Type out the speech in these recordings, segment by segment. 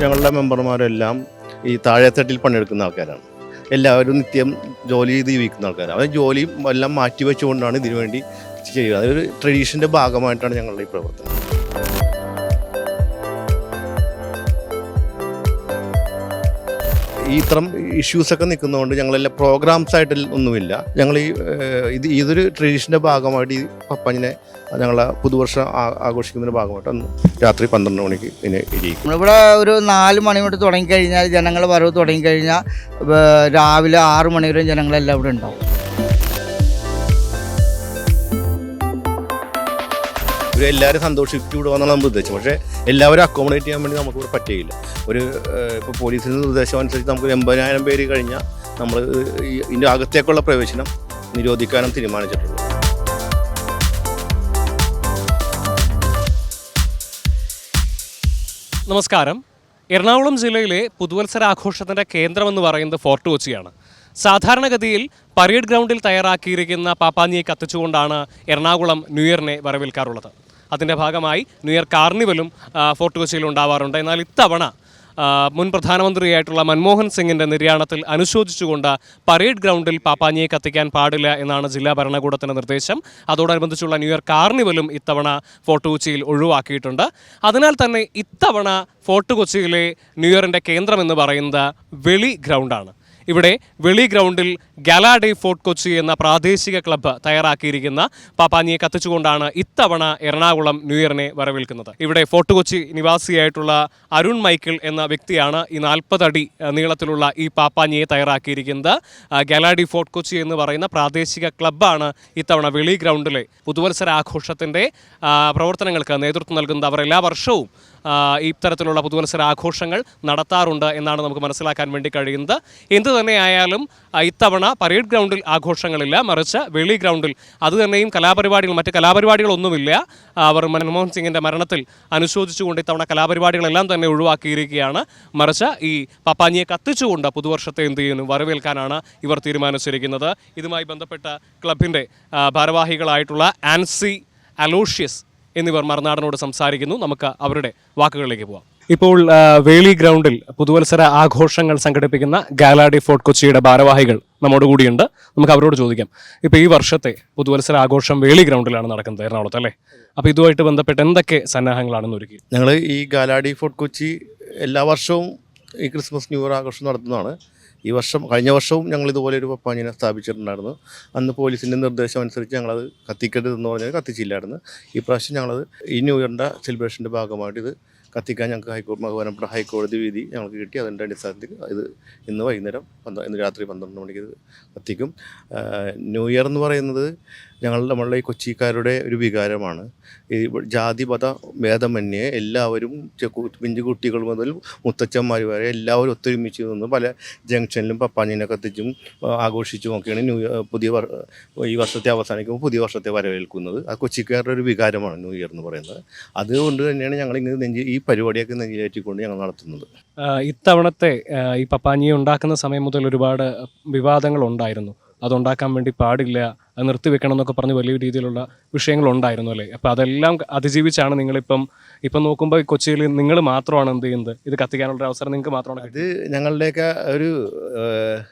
ഞങ്ങളുടെ മെമ്പർമാരെല്ലാം ഈ താഴെത്തട്ടിൽ പണിയെടുക്കുന്ന ആൾക്കാരാണ്. എല്ലാവരും നിത്യം ജോലി ചെയ്ത് ജീവിക്കുന്ന ആൾക്കാരാണ്. അവർ ജോലിയും എല്ലാം മാറ്റിവെച്ചുകൊണ്ടാണ് ഇതിനു വേണ്ടി ചെയ്യുക. അതൊരു ട്രഡീഷൻ്റെ ഭാഗമായിട്ടാണ് ഞങ്ങളുടെ ഈ പ്രവർത്തനം. ഈ ഇത്തരം ഇഷ്യൂസൊക്കെ നിൽക്കുന്നതുകൊണ്ട് ഞങ്ങളെല്ലാം പ്രോഗ്രാംസ് ആയിട്ട് ഒന്നുമില്ല. ഞങ്ങൾ ഇതൊരു ട്രഡീഷൻ്റെ ഭാഗമായിട്ട് ഈ പപ്പാഞ്ഞിനെ ഞങ്ങളെ പുതുവർഷം ആഘോഷിക്കുന്നതിൻ്റെ ഭാഗമായിട്ട് അന്ന് രാത്രി 12 മണിക്ക് ഇതിനെ ഇരിക്കും. നമ്മളിവിടെ ഒരു 4 മണി തൊട്ട് തുടങ്ങിക്കഴിഞ്ഞാൽ ജനങ്ങൾ വരവ് തുടങ്ങിക്കഴിഞ്ഞാൽ രാവിലെ 6 മണി വരെ ജനങ്ങളെല്ലാം ഇവിടെ ഉണ്ടാവും. എല്ലാവരും സന്തോഷിച്ചു വിടുകയെന്നാണ് നമ്മൾ ഉദ്ദേശിച്ചത്. പക്ഷേ എല്ലാവരും അക്കോമഡേറ്റ് ചെയ്യാൻ വേണ്ടി നമുക്കിവിടെ പറ്റുകയില്ല. ഇപ്പോൾ പോലീസിൻ്റെ നിർദ്ദേശം അനുസരിച്ച് നമുക്ക് 80,000 പേര് കഴിഞ്ഞാൽ നമ്മൾ ഇതിൻ്റെ അകത്തേക്കുള്ള പ്രവേശനം നിരോധിക്കാനും തീരുമാനിച്ചിട്ടുള്ളൂ. നമസ്കാരം. എറണാകുളം ജില്ലയിലെ പുതുവത്സരാഘോഷത്തിൻ്റെ കേന്ദ്രമെന്ന് പറയുന്നത് ഫോർട്ട് കൊച്ചിയാണ്. സാധാരണഗതിയിൽ പരേഡ് ഗ്രൗണ്ടിൽ തയ്യാറാക്കിയിരിക്കുന്ന പാപ്പാഞ്ഞിയെ കത്തിച്ചുകൊണ്ടാണ് എറണാകുളം ന്യൂ ഇയറിനെ വരവേൽക്കാറുള്ളത്. അതിൻ്റെ ഭാഗമായി ന്യൂ ഇയർ കാർണിവലും ഫോർട്ട് കൊച്ചിയിൽ ഉണ്ടാവാറുണ്ട്. എന്നാൽ ഇത്തവണ മുൻ പ്രധാനമന്ത്രിയായിട്ടുള്ള മൻമോഹൻ സിംഗിൻ്റെ നിര്യാണത്തിൽ അനുശോചിച്ചുകൊണ്ട് പരേഡ് ഗ്രൗണ്ടിൽ പാപ്പാഞ്ഞിയെ കത്തിക്കാൻ പാടില്ല എന്നാണ് ജില്ലാ ഭരണകൂടത്തിൻ്റെ നിർദ്ദേശം. അതോടനുബന്ധിച്ചുള്ള ന്യൂ ഇയർ കാർണിവലും ഇത്തവണ ഫോർട്ട് കൊച്ചിയിൽ ഒഴിവാക്കിയിട്ടുണ്ട്. അതിനാൽ തന്നെ ഇത്തവണ ഫോർട്ട് കൊച്ചിയിലെ ന്യൂ ഇയറിൻ്റെ കേന്ദ്രം എന്ന് പറയുന്നത് വെളി ഗ്രൗണ്ടാണ്. ഇവിടെ വെളി ഗ്രൗണ്ടിൽ ഗാലാഡേ ഫോർട്ട് കൊച്ചി എന്ന പ്രാദേശിക ക്ലബ്ബ് തയ്യാറാക്കിയിരിക്കുന്ന പാപ്പാഞ്ഞിയെ കത്തിച്ചുകൊണ്ടാണ് ഇത്തവണ എറണാകുളം ന്യൂ ഇയറിനെ വരവേൽക്കുന്നത്. ഇവിടെ ഫോർട്ട് കൊച്ചി നിവാസിയായിട്ടുള്ള അരുൺ മൈക്കിൾ എന്ന വ്യക്തിയാണ് ഈ 40 അടി നീളത്തിലുള്ള ഈ പാപ്പാഞ്ഞിയെ തയ്യാറാക്കിയിരിക്കുന്നത്. ഗാലാഡി ഫോർട്ട് കൊച്ചി എന്ന് പറയുന്ന പ്രാദേശിക ക്ലബ്ബാണ് ഇത്തവണ വെളി ഗ്രൗണ്ടിലെ പുതുവത്സരാഘോഷത്തിൻ്റെ പ്രവർത്തനങ്ങൾക്ക് നേതൃത്വം നൽകുന്നത്. അവർ എല്ലാ വർഷവും ഇത്തരത്തിലുള്ള പുതുവത്സരാഘോഷങ്ങൾ നടത്താറുണ്ട് എന്നാണ് നമുക്ക് മനസ്സിലാക്കാൻ വേണ്ടി കഴിയുന്നത്. എന്തു തന്നെയായാലും ഇത്തവണ പരേഡ് ഗ്രൗണ്ടിൽ ആഘോഷങ്ങളില്ല, മറിച്ച് വെളി ഗ്രൗണ്ടിൽ അതുതന്നെയും മറ്റ് കലാപരിപാടികളൊന്നുമില്ല. അവർ മൻമോഹൻ സിംഗിൻ്റെ മരണത്തിൽ അനുശോചിച്ചുകൊണ്ട് ഇത്തവണ കലാപരിപാടികളെല്ലാം തന്നെ ഒഴിവാക്കിയിരിക്കുകയാണ്. മറിച്ച് ഈ പാപ്പാഞ്ഞിയെ കത്തിച്ചുകൊണ്ട് പുതുവർഷത്തെ എന്ത് ചെയ്യുന്നു വരവേൽക്കാനാണ് ഇവർ തീരുമാനിച്ചിരിക്കുന്നത്. ഇതുമായി ബന്ധപ്പെട്ട ക്ലബിൻ്റെ ഭാരവാഹികളായിട്ടുള്ള ആൻസി, അലോഷ്യസ് എന്നിവർ മറുനാടനോട് സംസാരിക്കുന്നു. നമുക്ക് അവരുടെ വാക്കുകളിലേക്ക് പോവാം. ഇപ്പോൾ വേളി ഗ്രൗണ്ടിൽ പുതുവത്സര ആഘോഷങ്ങൾ സംഘടിപ്പിക്കുന്ന ഗാലാഡി ഫോർട്ട് കൊച്ചിയുടെ ഭാരവാഹികൾ നമ്മോട് കൂടിയുണ്ട്. നമുക്ക് അവരോട് ചോദിക്കാം. ഇപ്പോൾ ഈ വർഷത്തെ പുതുവത്സര ആഘോഷം വേളി ഗ്രൗണ്ടിലാണ് നടക്കുന്നത്, എറണാകുളത്ത് അല്ലേ? അപ്പോൾ ഇതുമായിട്ട് ബന്ധപ്പെട്ട് എന്തൊക്കെ സന്നാഹങ്ങളാണെന്ന് ഒരുക്കി? ഞങ്ങൾ ഈ ഗാലാഡി ഫോർട്ട് കൊച്ചി എല്ലാ വർഷവും ഈ ക്രിസ്മസ് ന്യൂ ഇയർ ആഘോഷം നടത്തുന്നതാണ്. കഴിഞ്ഞ വർഷവും ഞങ്ങൾ ഇതുപോലെ ഒരു പപ്പാഞ്ഞിനെ സ്ഥാപിച്ചിട്ടുണ്ടായിരുന്നു. അന്ന് പോലീസിൻ്റെ നിർദ്ദേശം അനുസരിച്ച് ഞങ്ങളത് കത്തിക്കരുതെന്ന് പറഞ്ഞാൽ കത്തിച്ചില്ലായിരുന്നു. ഈ പ്രാവശ്യം ഞങ്ങളത് ഈ ന്യൂ ഇയറിൻ്റെ സെലിബ്രേഷൻ്റെ ഭാഗമായിട്ട് ഇത് കത്തിക്കാൻ ഞങ്ങൾക്ക് ബഹുമാനപ്പെട്ട ഹൈക്കോടതി വിധി ഞങ്ങൾക്ക് കിട്ടി. അതിൻ്റെ അടിസ്ഥാനത്തിൽ ഇത് ഇന്ന് രാത്രി 12 മണിക്ക് ഇത് കത്തിക്കും. ന്യൂ ഇയർ എന്ന് പറയുന്നത് നമ്മളുടെ ഈ കൊച്ചിക്കാരുടെ ഒരു വികാരമാണ്. ഈ ജാതി മത ഭേദമന്യേ എല്ലാവരും പിഞ്ചു കുട്ടികൾ മുതൽ മുത്തച്ഛന്മാർ വരെ എല്ലാവരും ഒത്തൊരുമിച്ച് നിന്ന് പല ജംഗ്ഷനിലും പപ്പാഞ്ഞിനെ കത്തിച്ചും ആഘോഷിച്ചും ഒക്കെയാണ് ഈ വർഷത്തെ അവസാനിക്കുമ്പോൾ പുതിയ വർഷത്തെ വരവേൽക്കുന്നത്. ആ കൊച്ചിക്കാരുടെ ഒരു വികാരമാണ് ന്യൂ ഇയർ എന്ന് പറയുന്നത്. അതുകൊണ്ട് തന്നെയാണ് ഞങ്ങളിങ്ങനെ ഈ പരിപാടിയൊക്കെ നെഞ്ചിലേറ്റിക്കൊണ്ട് ഞങ്ങൾ നടത്തുന്നത്. ഇത്തവണത്തെ ഈ പപ്പാഞ്ഞിയെ ഉണ്ടാക്കുന്ന സമയം മുതൽ ഒരുപാട് വിവാദങ്ങൾ ഉണ്ടായിരുന്നു. അതുണ്ടാക്കാൻ വേണ്ടി പാടില്ല, അത് നിർത്തിവെക്കണം എന്നൊക്കെ പറഞ്ഞ് വലിയ രീതിയിലുള്ള വിഷയങ്ങളുണ്ടായിരുന്നു അല്ലേ? അപ്പോൾ അതെല്ലാം അതിജീവിച്ചാണ് നിങ്ങളിപ്പം നോക്കുമ്പോൾ കൊച്ചിയിൽ നിങ്ങൾ മാത്രമാണ് എന്ത് ചെയ്യുന്നത്, ഇത് കത്തിക്കാനുള്ള അവസരം നിങ്ങൾക്ക് മാത്രമാണ്. ഇത് ഞങ്ങളുടെയൊക്കെ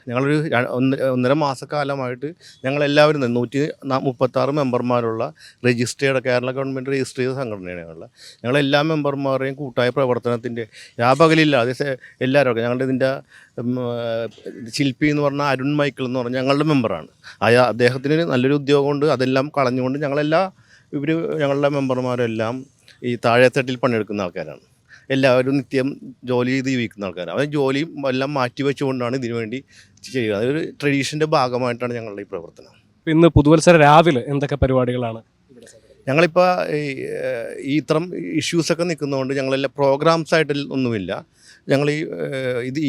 ഞങ്ങളൊരു 1.5 മാസക്കാലമായിട്ട് ഞങ്ങളെല്ലാവരും 136 മെമ്പർമാരുള്ള കേരള ഗവൺമെൻറ് രജിസ്റ്റർ ചെയ്ത സംഘടനയാണ്. ഞങ്ങളെല്ലാ മെമ്പർമാരുടെയും കൂട്ടായ പ്രവർത്തനത്തിൻ്റെ വ്യാപകലില്ലാതെ എല്ലാവരും ഞങ്ങളുടെ ഇതിൻ്റെ ശില്പി എന്ന് പറഞ്ഞാൽ അരുൺ മൈക്കിൾ എന്ന് പറഞ്ഞാൽ ഞങ്ങളുടെ മെമ്പറാണ്. അദ്ദേഹത്തിന് നല്ലൊരു ഉദ്യോഗമുണ്ട്. അതെല്ലാം കളഞ്ഞുകൊണ്ട് ഞങ്ങളുടെ മെമ്പർമാരെല്ലാം ഈ താഴെത്തട്ടിൽ പണിയെടുക്കുന്ന ആൾക്കാരാണ്. എല്ലാവരും നിത്യം ജോലി ചെയ്ത് ജീവിക്കുന്ന ആൾക്കാരാണ്. അവർ ജോലിയും എല്ലാം മാറ്റിവെച്ചുകൊണ്ടാണ് ഇതിനു വേണ്ടി ചെയ്യുക. അതൊരു ട്രഡീഷൻ്റെ ഭാഗമായിട്ടാണ് ഞങ്ങളുടെ ഈ പ്രവർത്തനം. ഇന്ന് പുതുവത്സര രാവിലെ എന്തൊക്കെ പരിപാടികളാണ്? ഞങ്ങളിപ്പോൾ ഈ ഇത്തരം ഇഷ്യൂസൊക്കെ നിൽക്കുന്നതുകൊണ്ട് ഞങ്ങളെല്ലാം പ്രോഗ്രാംസ് ആയിട്ട് ഒന്നുമില്ല. ഞങ്ങൾ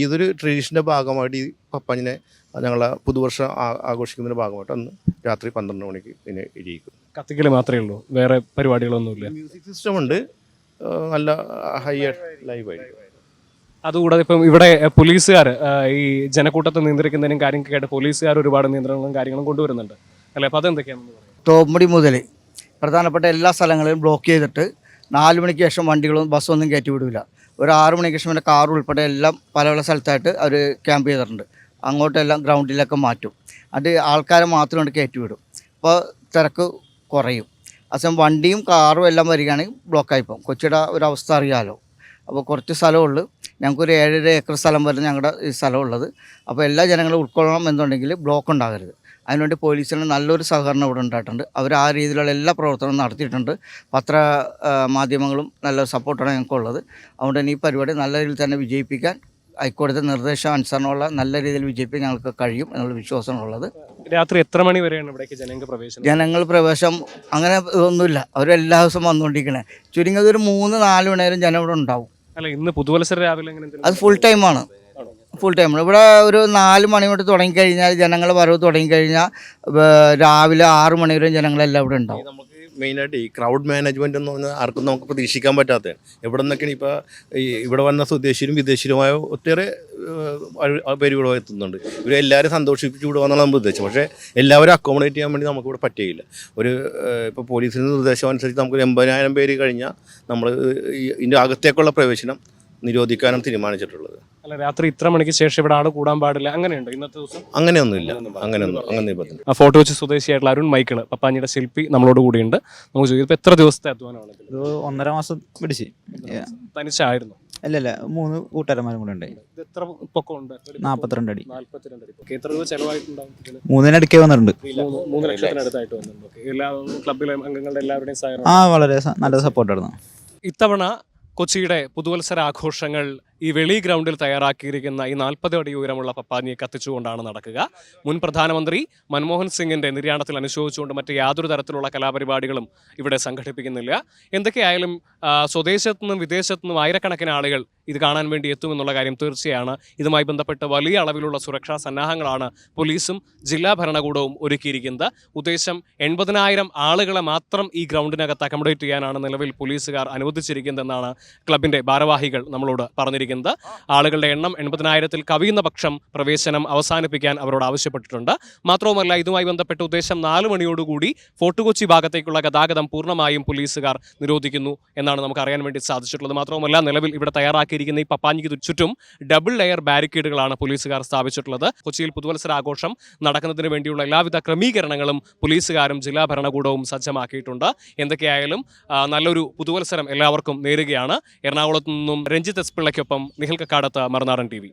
ഇതൊരു ട്രഡീഷൻ്റെ ഭാഗമായിട്ട് ഈ പപ്പാഞ്ഞിനെ ഞങ്ങളെ പുതുവർഷം ആഘോഷിക്കുന്നതിൻ്റെ ഭാഗമായിട്ട് അന്ന് രാത്രി 12 മണിക്ക് ഇതിനെ ഇരിക്കും. കത്തിക്കൽ മാത്രമേ ഉള്ളൂ, വേറെ പരിപാടികളൊന്നുമില്ല? മ്യൂസിക് സിസ്റ്റം ഉണ്ട്, നല്ല ഹൈ ലൈവായിട്ട്. അതുകൂടാതെ ഇപ്പം ഇവിടെ പോലീസുകാർ ഈ ജനക്കൂട്ടത്തെ നിയന്ത്രിക്കുന്നതിനും കാര്യങ്ങളൊക്കെ ആയിട്ട് പോലീസുകാർ ഒരുപാട് നിയന്ത്രണങ്ങളും കാര്യങ്ങളും കൊണ്ടുവരുന്നുണ്ട് അല്ലേ? അപ്പോൾ അതെന്തൊക്കെയാണെന്ന് പറയാം. തോപ്പുംപടി മുതൽ പ്രധാനപ്പെട്ട എല്ലാ സ്ഥലങ്ങളിലും ബ്ലോക്ക് ചെയ്തിട്ട് 4 മണിക്ക് ശേഷം വണ്ടികളും ബസ്സൊന്നും കയറ്റി വിടില്ല. ഒരു 6 മണിക്ക് ശേഷം പിന്നെ കാർ ഉൾപ്പെടെ എല്ലാം പല പല സ്ഥലത്തായിട്ട് അവർ ക്യാമ്പ് ചെയ്തിട്ടുണ്ട്. അങ്ങോട്ടെല്ലാം ഗ്രൗണ്ടിലൊക്കെ മാറ്റും. അത് ആൾക്കാരെ മാത്രം കൊണ്ട് കയറ്റി വിടും. അപ്പോൾ തിരക്ക് കുറയും. അസം വണ്ടിയും കാറും എല്ലാം വരികയാണെങ്കിൽ ബ്ലോക്കായിപ്പോകും. കൊച്ചിയുടെ ഒരു അവസ്ഥ അറിയാമല്ലോ. അപ്പോൾ കുറച്ച് സ്ഥലമുള്ളൂ. ഞങ്ങൾക്കൊരു 7.5 ഏക്കർ സ്ഥലം വരെ ഞങ്ങളുടെ ഈ സ്ഥലമുള്ളത്. അപ്പോൾ എല്ലാ ജനങ്ങളും ഉൾക്കൊള്ളണം എന്നുണ്ടെങ്കിൽ ബ്ലോക്ക് ഉണ്ടാകരുത്. അതിനുവേണ്ടി പോലീസിന് നല്ലൊരു സഹകരണം ഇവിടെ ഉണ്ടായിട്ടുണ്ട്. അവർ ആ രീതിയിലുള്ള എല്ലാ പ്രവർത്തനവും നടത്തിയിട്ടുണ്ട്. മാധ്യമങ്ങളും നല്ലൊരു സപ്പോർട്ടാണ് ഞങ്ങൾക്കുള്ളത്. അതുകൊണ്ട് തന്നെ ഈ പരിപാടി നല്ല രീതിയിൽ തന്നെ വിജയിപ്പിക്കാൻ ഹൈക്കോടതി നിർദ്ദേശം അനുസരണമുള്ള നല്ല രീതിയിൽ വിജയിപ്പിക്കാൻ ഞങ്ങൾക്ക് കഴിയും എന്നുള്ള വിശ്വാസമാണുള്ളത്. രാത്രി എത്ര മണി വരെയാണ് ഇവിടേക്ക് ജനങ്ങൾ പ്രവേശം അങ്ങനെ ഒന്നുമില്ല. അവരെല്ലാ ദിവസവും വന്നുകൊണ്ടിരിക്കണേ. ചുരുങ്ങിയത് ഒരു 3-4 മണി വരെ ജനം ഇവിടെ ഉണ്ടാവും. അല്ല, ഇന്ന് പുതുവത്സര രാവിലെ അത് ഫുൾ ടൈമാണ്. ഇവിടെ ഒരു 4 മണി തൊട്ട് തുടങ്ങിക്കഴിഞ്ഞാൽ ജനങ്ങൾ വരവ് തുടങ്ങിക്കഴിഞ്ഞാൽ രാവിലെ 6 മണി വരെ ജനങ്ങളെല്ലാം ഇവിടെ ഉണ്ടാവും. നമുക്ക് മെയിനായിട്ട് ഈ ക്രൗഡ് മാനേജ്മെൻറ്റ് എന്ന് പറഞ്ഞാൽ ആർക്കും നമുക്ക് പ്രതീക്ഷിക്കാൻ പറ്റാത്തതാണ്. എവിടെ നിന്നൊക്കെയാണ് ഇപ്പോൾ ഇവിടെ വന്ന സ്വദേശിയും വിദേശിയുമായ ഒത്തിരി പേര് ഇവിടെ എത്തുന്നുണ്ട്. ഇവരെല്ലാവരും സന്തോഷിപ്പിച്ച് ഇവിടെ വന്നാണ് നമ്മൾ ഉദ്ദേശിച്ചത്. പക്ഷേ എല്ലാവരും അക്കോമഡേറ്റ് ചെയ്യാൻ വേണ്ടി നമുക്കിവിടെ പറ്റുകയില്ല. ഇപ്പോൾ പോലീസിൻ്റെ നിർദ്ദേശം അനുസരിച്ച് നമുക്ക് 80,000 പേര് കഴിഞ്ഞാൽ നമ്മൾ ഇതിൻ്റെ അകത്തേക്കുള്ള പ്രവേശനം നിരോധിക്കാനാണ് തീരുമാനിച്ചിട്ടുള്ളത്. അല്ല, രാത്രി ഇത്ര മണിക്ക് ശേഷം ഇവിടെ ആൾ കൂടാൻ പാടില്ല അങ്ങനെയുണ്ട് ഇന്നത്തെ ദിവസം? അങ്ങനെയൊന്നുമില്ല. അങ്ങനെ പറ്റും. ഫോട്ടോ വെച്ച് സ്വദേശിയായിട്ടുള്ള അരുൺ മൈക്കിള് പപ്പാഞ്ഞിയുടെ ശില്പി നമ്മളോട് കൂടിയുണ്ട്. നമുക്ക് ചോദിക്കും, എത്ര ദിവസത്തെ അധ്വാനമാണ്? ഇത് 1.5 മാസം പിടിച്ച്. തനിച്ചായിരുന്നു? അല്ലല്ല, 3 കൂട്ടുകാരന്മാരും കൂടെ ഉണ്ട്. ഇത് എത്ര പൊക്കമുണ്ട്? 42 അടി. 42 അടി. എത്ര രൂപ ചെലവായിട്ടുണ്ടാവും? 3 വന്നിട്ടുണ്ട്. 3 ലക്ഷത്തിനടുത്തായിട്ട് വന്നിട്ടുണ്ട്. എല്ലാ ക്ലബിലെ അംഗങ്ങളുടെ എല്ലാവരുടെയും സഹകരണം? വളരെ നല്ല സപ്പോർട്ടായിരുന്നു. ഇത്തവണ കൊച്ചിയുടെ പുതുവത്സര ആഘോഷങ്ങൾ ഈ വെളി ഗ്രൗണ്ടിൽ തയ്യാറാക്കിയിരിക്കുന്ന ഈ 40 അടി ഉയരമുള്ള പപ്പാഞ്ഞിയെ കത്തിച്ചുകൊണ്ടാണ് നടക്കുക. മുൻ പ്രധാനമന്ത്രി മൻമോഹൻ സിംഗിൻ്റെ നിര്യാണത്തിൽ അനുശോചിച്ചുകൊണ്ട് മറ്റ് യാതൊരു തരത്തിലുള്ള കലാപരിപാടികളും ഇവിടെ സംഘടിപ്പിക്കുന്നില്ല. എന്തൊക്കെയായാലും സ്വദേശത്തു നിന്നും വിദേശത്തു നിന്നും ആയിരക്കണക്കിന് ആളുകൾ ഇത് കാണാൻ വേണ്ടി എത്തുമെന്നുള്ള കാര്യം തീർച്ചയാണ്. ഇതുമായി ബന്ധപ്പെട്ട് വലിയ അളവിലുള്ള സുരക്ഷാ സന്നാഹങ്ങളാണ് പോലീസും ജില്ലാ ഭരണകൂടവും ഒരുക്കിയിരിക്കുന്നത്. ഉദ്ദേശം 80,000 ആളുകളെ മാത്രം ഈ ഗ്രൗണ്ടിനകത്ത് അക്കോമഡേറ്റ് ചെയ്യാനാണ് നിലവിൽ പോലീസുകാർ അനുവദിച്ചിരിക്കുന്നതെന്നാണ് ക്ലബിൻ്റെ ഭാരവാഹികൾ നമ്മളോട് പറഞ്ഞിരിക്കുന്നത്. ആളുകളുടെ എണ്ണം 80,000-ൽ കവിയുന്ന പക്ഷം പ്രവേശനം അവസാനിപ്പിക്കാൻ അവരോട് ആവശ്യപ്പെട്ടിട്ടുണ്ട്. മാത്രവുമല്ല, ഇതുമായി ബന്ധപ്പെട്ട് ഉദ്ദേശം 4 മണിയോടുകൂടി ഫോർട്ട് കൊച്ചി ഭാഗത്തേക്കുള്ള ഗതാഗതം പൂർണ്ണമായും പോലീസുകാർ നിരോധിക്കുന്നു എന്നാണ് നമുക്ക് അറിയാൻ വേണ്ടി സാധിച്ചിട്ടുള്ളത്. മാത്രവുമല്ല, നിലവിൽ ഇവിടെ തയ്യാറാക്കിയിരിക്കുന്ന ഈ പപ്പാഞ്ഞിക്ക് ചുറ്റും ഡബിൾ ലെയർ ബാരിക്കേഡുകളാണ് പോലീസുകാർ സ്ഥാപിച്ചിട്ടുള്ളത്. കൊച്ചിയിൽ പുതുവത്സര ആഘോഷം നടക്കുന്നതിന് വേണ്ടിയുള്ള എല്ലാവിധ ക്രമീകരണങ്ങളും പോലീസുകാരും ജില്ലാ ഭരണകൂടവും സജ്ജമാക്കിയിട്ടുണ്ട്. എന്തൊക്കെയായാലും നല്ലൊരു പുതുവത്സരം എല്ലാവർക്കും നേരുകയാണ്. എറണാകുളത്തു നിന്നും രഞ്ജിത്ത് എസ് പിള്ളയ്ക്കൊപ്പം നിഖിൽ കക്കാടത്ത്, മറുനാടൻ TV.